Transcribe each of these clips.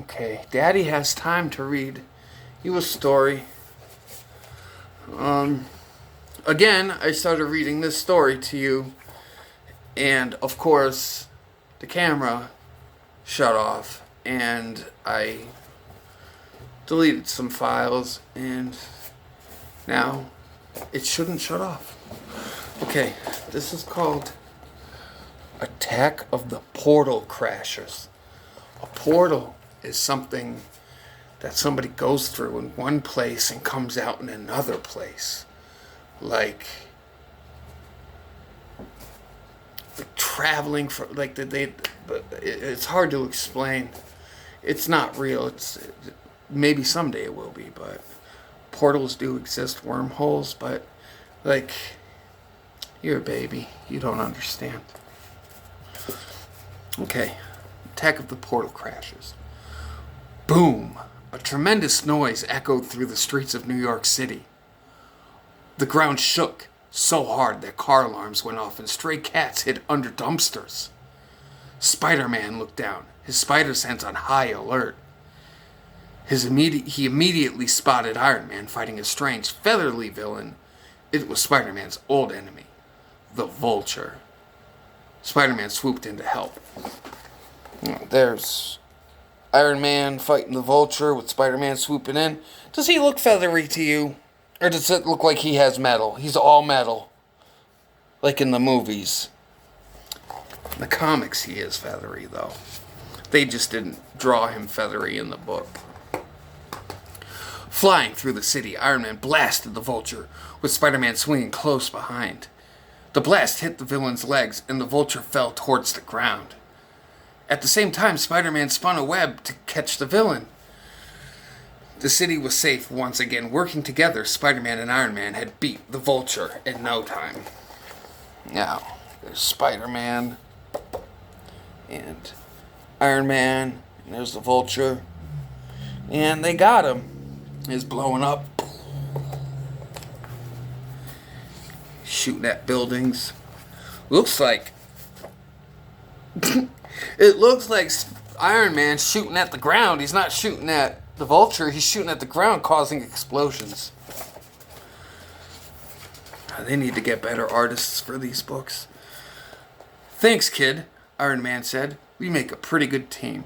Okay, Daddy has time to read you a story. Again, I started reading this story to you, and of course, the camera shut off, and I deleted some files, and now it shouldn't shut off. Okay, this is called Attack of the Portal Crashers. A portal is something that somebody goes through in one place and comes out in another place. Like traveling for, like, but it's hard to explain. It's not real. Maybe someday it will be, but portals do exist, wormholes, but like, you're a baby. You don't understand. Okay. Attack of the Portal Crashers. Boom! A tremendous noise echoed through the streets of New York City. The ground shook so hard that car alarms went off and stray cats hid under dumpsters. Spider-Man looked down, his spider sense on high alert. He immediately spotted Iron Man fighting a strange, feathery villain. It was Spider-Man's old enemy, the Vulture. Spider-Man swooped in to help. There's Iron Man fighting the Vulture with Spider-Man swooping in. Does he look feathery to you? Or does it look like he has metal? He's all metal. Like in the movies. In the comics he is feathery, though. They just didn't draw him feathery in the book. Flying through the city, Iron Man blasted the Vulture, with Spider-Man swinging close behind. The blast hit the villain's legs, and the Vulture fell towards the ground. At the same time, Spider-Man spun a web to catch the villain. The city was safe once again. Working together, Spider-Man and Iron Man had beat the Vulture in no time. Now, there's Spider-Man and Iron Man, and there's the Vulture. And they got him. He's blowing up. Shooting at buildings. Looks like... It looks like Iron Man's shooting at the ground. He's not shooting at the Vulture. He's shooting at the ground, causing explosions. They need to get better artists for these books. Thanks, kid, Iron Man said. We make a pretty good team.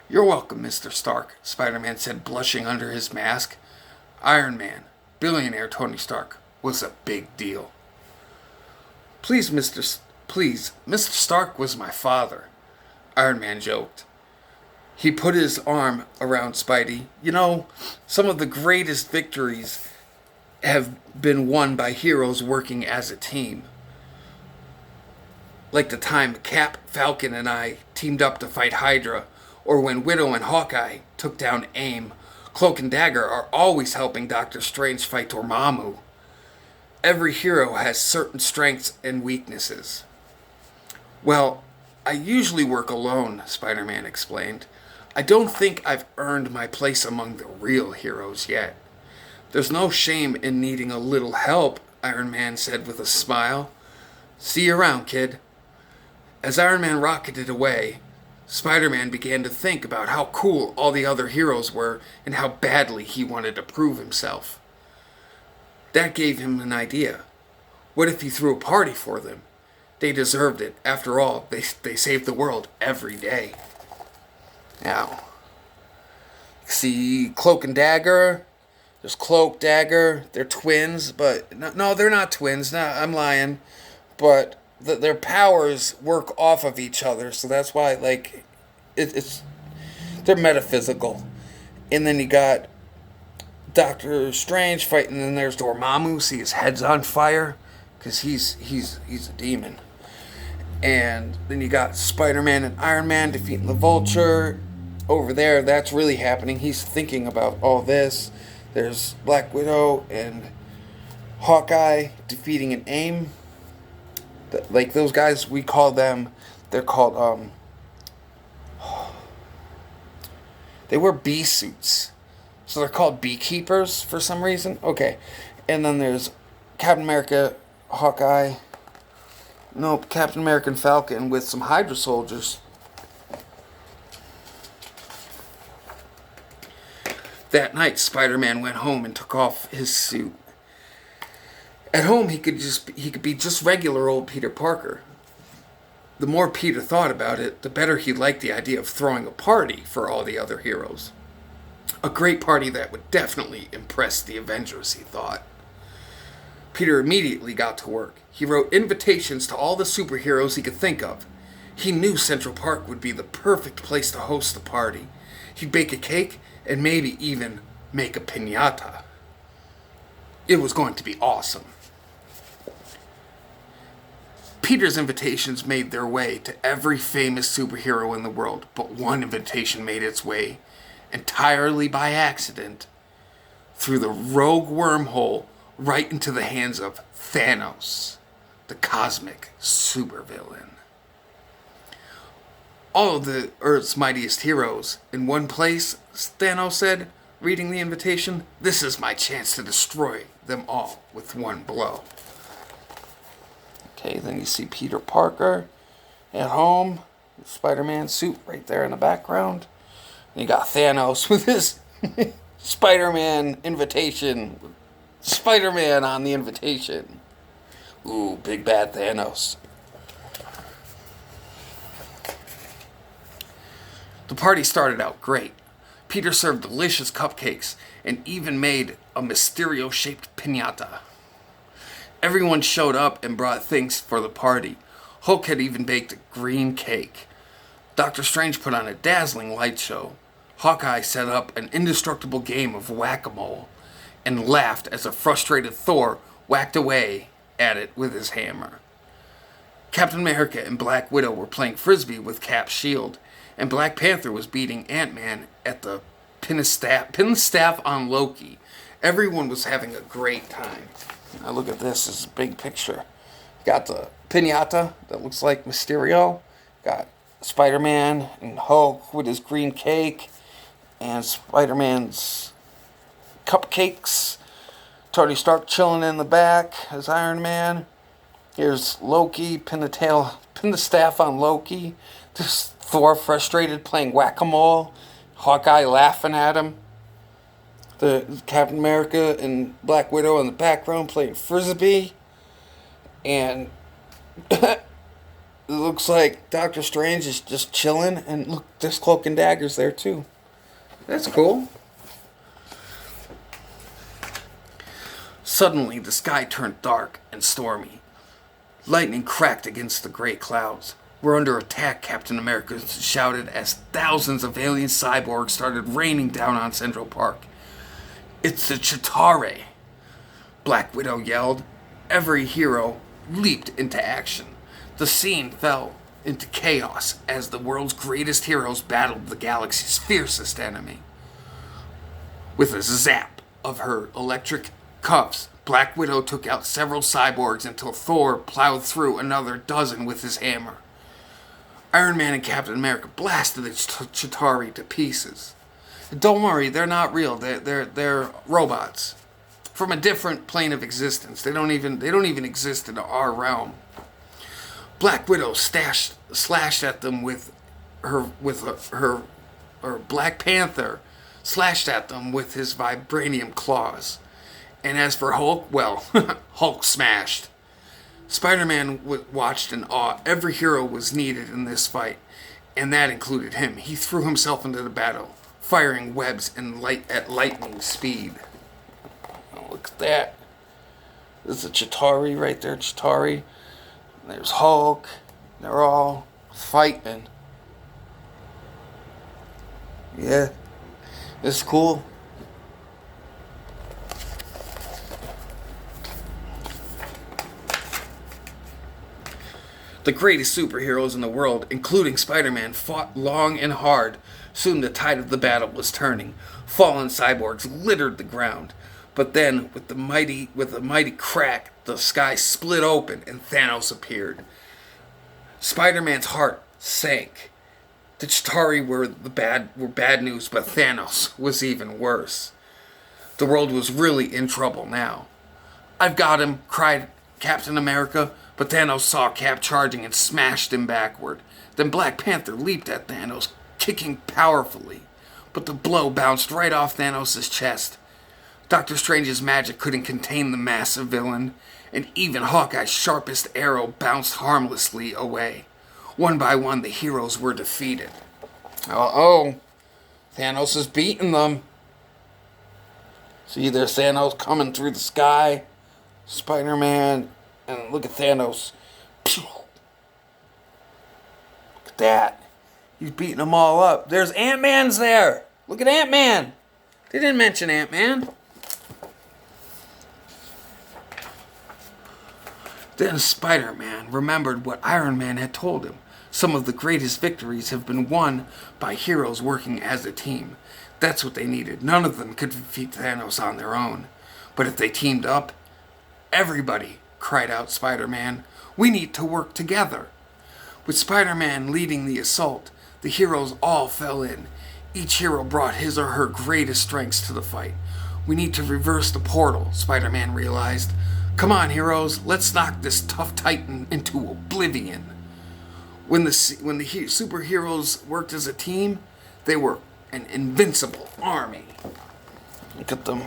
You're welcome, Mr. Stark, Spider-Man said, blushing under his mask. Iron Man, billionaire Tony Stark, was a big deal. Please, Mr. Stark was my father, Iron Man joked. He put his arm around Spidey. You know, some of the greatest victories have been won by heroes working as a team. Like the time Cap, Falcon, and I teamed up to fight Hydra, or when Widow and Hawkeye took down AIM. Cloak and Dagger are always helping Doctor Strange fight Dormammu. Every hero has certain strengths and weaknesses. Well, I usually work alone, Spider-Man explained. I don't think I've earned my place among the real heroes yet. There's no shame in needing a little help, Iron Man said with a smile. See you around, kid. As Iron Man rocketed away, Spider-Man began to think about how cool all the other heroes were and how badly he wanted to prove himself. That gave him an idea. What if he threw a party for them? They deserved it. After all, they saved the world every day. Now, see Cloak and Dagger. There's Cloak, Dagger. They're twins, but no, they're not twins. No, I'm lying. But their powers work off of each other, so that's why, like, they're metaphysical. And then you got Doctor Strange fighting, and there's Dormammu. See, his head's on fire because he's a demon. And then you got Spider-Man and Iron Man defeating the Vulture. Over there, that's really happening. He's thinking about all this. There's Black Widow and Hawkeye defeating an AIM. Like those guys, we call them, they're called, they wear bee suits. So they're called beekeepers for some reason. Okay. And then there's Captain America, Hawkeye. Nope, Captain America and Falcon with some Hydra soldiers. That night, Spider-Man went home and took off his suit. At home, he could be just regular old Peter Parker. The more Peter thought about it, the better he liked the idea of throwing a party for all the other heroes. A great party that would definitely impress the Avengers, he thought. Peter immediately got to work. He wrote invitations to all the superheroes he could think of. He knew Central Park would be the perfect place to host the party. He'd bake a cake and maybe even make a piñata. It was going to be awesome. Peter's invitations made their way to every famous superhero in the world, but one invitation made its way, entirely by accident, through the rogue wormhole right into the hands of Thanos, the cosmic supervillain. All of the Earth's mightiest heroes in one place, Thanos said, reading the invitation. This is my chance to destroy them all with one blow. Okay, then you see Peter Parker at home, Spider-Man suit right there in the background. And you got Thanos with his Spider-Man invitation. Spider-Man on the invitation. Ooh, big bad Thanos. The party started out great. Peter served delicious cupcakes and even made a Mysterio-shaped piñata. Everyone showed up and brought things for the party. Hulk had even baked a green cake. Doctor Strange put on a dazzling light show. Hawkeye set up an indestructible game of whack-a-mole and laughed as a frustrated Thor whacked away at it with his hammer. Captain America and Black Widow were playing frisbee with Cap's shield, and Black Panther was beating Ant-Man at the pin the staff on Loki. Everyone was having a great time. Now look at this. This is a big picture. Got the piñata that looks like Mysterio. Got Spider-Man and Hulk with his green cake. And Spider-Man's cupcakes. Tony Stark chilling in the back as Iron Man. Here's Loki, pin the staff on Loki. There's Thor frustrated playing whack-a-mole. Hawkeye laughing at him. The Captain America and Black Widow in the background playing frisbee. And it looks like Doctor Strange is just chilling. And look, there's Cloak and Daggers there too. That's cool. Suddenly, the sky turned dark and stormy. Lightning cracked against the gray clouds. We're under attack, Captain America shouted as thousands of alien cyborgs started raining down on Central Park. It's the Chitauri, Black Widow yelled. Every hero leaped into action. The scene fell into chaos as the world's greatest heroes battled the galaxy's fiercest enemy. With a zap of her electric cuffs, Black Widow took out several cyborgs until Thor plowed through another dozen with his hammer. Iron Man and Captain America blasted the Chitauri to pieces. Don't worry, they're not real. They're robots from a different plane of existence. They don't even exist in our realm. Black Widow slashed at them with her Black Panther slashed at them with his vibranium claws. And as for Hulk, well, Hulk smashed. Spider-Man watched in awe. Every hero was needed in this fight, and that included him. He threw himself into the battle, firing webs at lightning speed. Oh, look at that. There's a Chitauri right there, Chitauri. And there's Hulk. They're all fighting. Yeah, it's cool. The greatest superheroes in the world, including Spider-Man, fought long and hard. Soon the tide of the battle was turning. Fallen cyborgs littered the ground. But then, with a mighty crack, the sky split open and Thanos appeared. Spider-Man's heart sank. The Chitauri were bad news, but Thanos was even worse. The world was really in trouble now. I've got him, cried Captain America, but Thanos saw Cap charging and smashed him backward. Then Black Panther leaped at Thanos, kicking powerfully. but the blow bounced right off Thanos' chest. Doctor Strange's magic couldn't contain the massive villain, and even Hawkeye's sharpest arrow bounced harmlessly away. One by one, the heroes were defeated. Uh-oh. Thanos is beating them. See, there's Thanos coming through the sky. Spider-Man. And look at Thanos. Look at that. He's beating them all up. There's Ant-Man's there. Look at Ant-Man. They didn't mention Ant-Man. Then Spider-Man remembered what Iron Man had told him. Some of the greatest victories have been won by heroes working as a team. That's what they needed. None of them could defeat Thanos on their own. But if they teamed up, everybody, cried out Spider-Man. We need to work together. With Spider-Man leading the assault, the heroes all fell in. Each hero brought his or her greatest strengths to the fight. We need to reverse the portal, Spider-Man realized. Come on, heroes, let's knock this tough titan into oblivion. When the superheroes worked as a team, they were an invincible army. Look at them.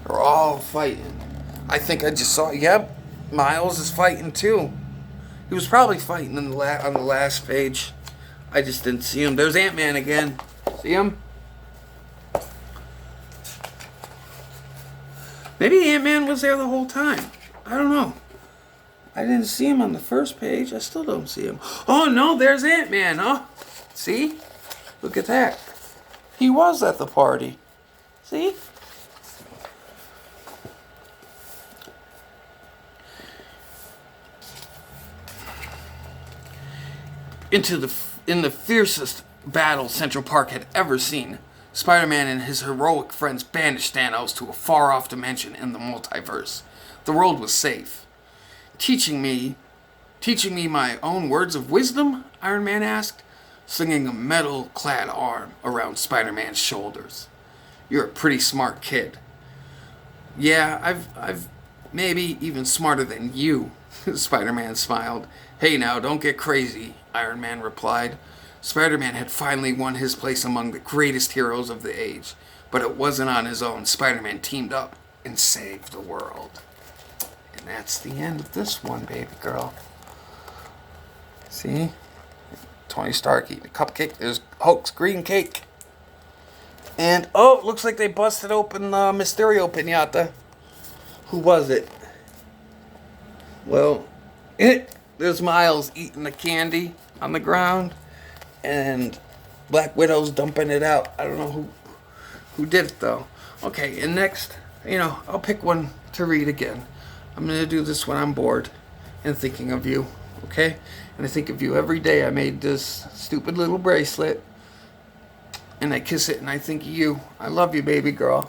They're all fighting. I think I just saw, yep, Miles is fighting too. He was probably fighting on the last page. I just didn't see him. There's Ant-Man again. See him? Maybe Ant-Man was there the whole time. I don't know. I didn't see him on the first page. I still don't see him. Oh, no, there's Ant-Man. Oh, see? Look at that. He was at the party. See? In the fiercest battle Central Park had ever seen, Spider-Man and his heroic friends banished Thanos to a far-off dimension in the multiverse. The world was safe. Teaching me my own words of wisdom? Iron Man asked, slinging a metal-clad arm around Spider-Man's shoulders. You're a pretty smart kid. Yeah, I've maybe even smarter than you, Spider-Man smiled. Hey now, don't get crazy, Iron Man replied. Spider-Man had finally won his place among the greatest heroes of the age, but it wasn't on his own. Spider-Man teamed up and saved the world. And that's the end of this one, baby girl. See? Tony Stark eating a cupcake. There's Hulk's green cake. And, oh, it looks like they busted open the Mysterio pinata. Who was it? Well, there's Miles eating the candy on the ground. And Black Widow's dumping it out. I don't know who did it, though. Okay, and next, I'll pick one to read again. I'm going to do this when I'm bored and thinking of you, okay? And I think of you every day. I made this stupid little bracelet, and I kiss it, and I think of you. I love you, baby girl.